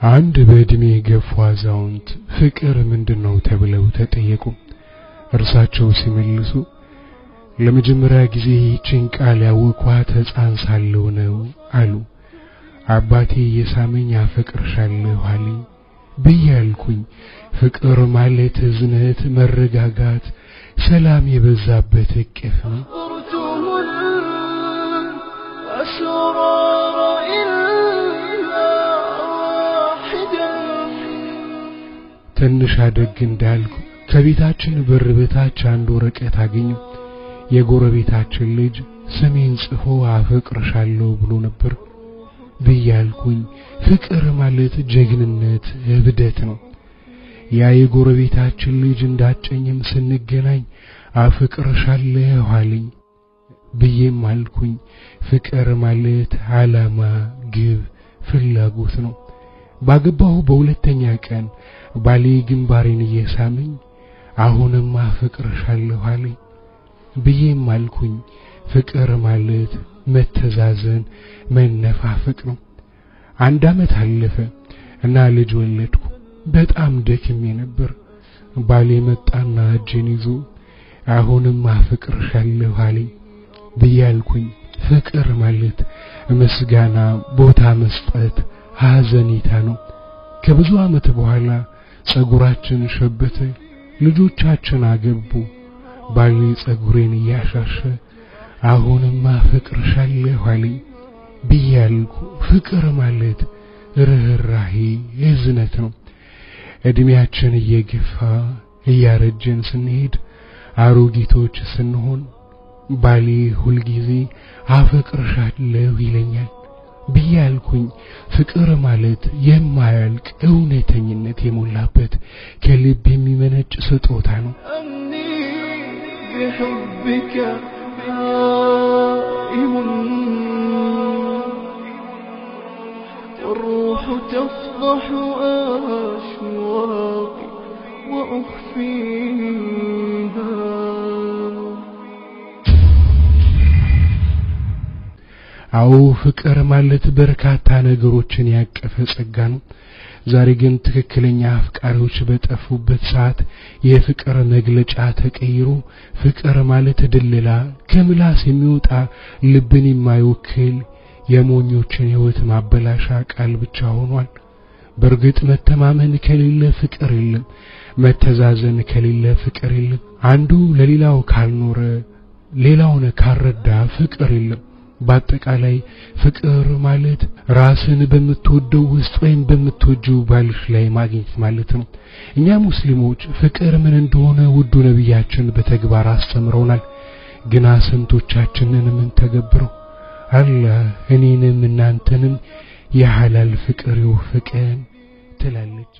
አንድ በእድሜ ገፉ አዛውንት ፍቅር ምንድነው ተብለው ተጠየቁ። እርሳቸው ሲመልሱ ለመጀመሪያ ጊዜ ይህችን ቃል ያወቅኋት ሕፃን ሳለሁ ነው አሉ። አባቴ የሳመኝ አፈቅርሻለሁ አለኝ ብያልኩኝ። ፍቅር ማለት እዝነት፣ መረጋጋት፣ ሰላም የበዛበት እቅፍ ነው። ትንሽ አደግ እንዳልኩ ከቤታችን በር በታች አንድ ወረቀት አገኘሁ። የጎረቤታችን ልጅ ስሜን ጽፎ አፈቅርሻለሁ ብሎ ነበር ብያልኩኝ። ፍቅር ማለት ጀግንነት፣ እብደት ነው። ያ የጎረቤታችን ልጅ እንዳጨኝም ስንገናኝ አፈቅርሻለሁ አለኝ ብዬም አልኩኝ። ፍቅር ማለት ዓላማ፣ ግብ፣ ፍላጎት ነው። ባገባሁ በሁለተኛ ቀን ባሌ ግንባሬን እየሳመኝ አሁንም አፈቅርሻለሁ አለኝ ብዬም አልኩኝ። ፍቅር ማለት መተዛዘን፣ መነፋፈቅ ነው። አንድ ዓመት አለፈ እና ልጅ ወለድኩ። በጣም ደክሜ ነበር። ባሌ መጣና እጄን ይዞ አሁንም አፈቅርሻለሁ አለኝ ብያልኩኝ። ፍቅር ማለት ምስጋና፣ ቦታ መስጠት፣ ሐዘኔታ ነው። ከብዙ ዓመት በኋላ ጸጉራችን ሸበተ፣ ልጆቻችን አገቡ። ባሌ ጸጉሬን እያሻሸ አሁንም አፈቅርሻለሁ አለኝ ብያልኩ። ፍቅር ማለት ርህራሄ፣ እዝነት ነው። እድሜያችን እየገፋ እያረጀን ስንሄድ አሮጊቶች ስንሆን ባሌ ሁልጊዜ አፈቅርሻለሁ ይለኛል ብያልኩኝ። ፍቅር ማለት የማያልቅ እውነተኝነት የሞላበት ከልብ የሚመነጭ ስጦታ ነው። بحبك نائم والروح تفضح أشواقي وأخفيها. አዎ ፍቅር ማለት በርካታ ነገሮችን ያቀፈ ጸጋ ነው። ዛሬ ግን ትክክለኛ አፍቃሪዎች በጠፉበት ሰዓት የፍቅር መግለጫ ተቀይሮ ፍቅር ማለት ድልላ፣ ከምላስ የሚወጣ ልብን የማይወክል የሞኞችን ሕይወት ማበላሻ ቃል ብቻ ሆኗል። በርግጥ መተማመን ከሌለ ፍቅር የለም። መተዛዘን ከሌለ ፍቅር የለም። አንዱ ለሌላው ካልኖረ፣ ሌላውን ካልረዳ ፍቅር የለም። በአጠቃላይ ፍቅር ማለት ራስን በምትወደው ውስጥ ወይም በምትወጂው ባልሽ ላይ ማግኘት ማለት ነው። እኛ ሙስሊሞች ፍቅር ምን እንደሆነ ውዱ ነብያችን በተግባር አስተምረውናል። ግና ስንቶቻችንን ምን ተገብረው? አላህ እኔንም እናንተንም የሐላል ፍቅር ይወፍቀን ትላለች።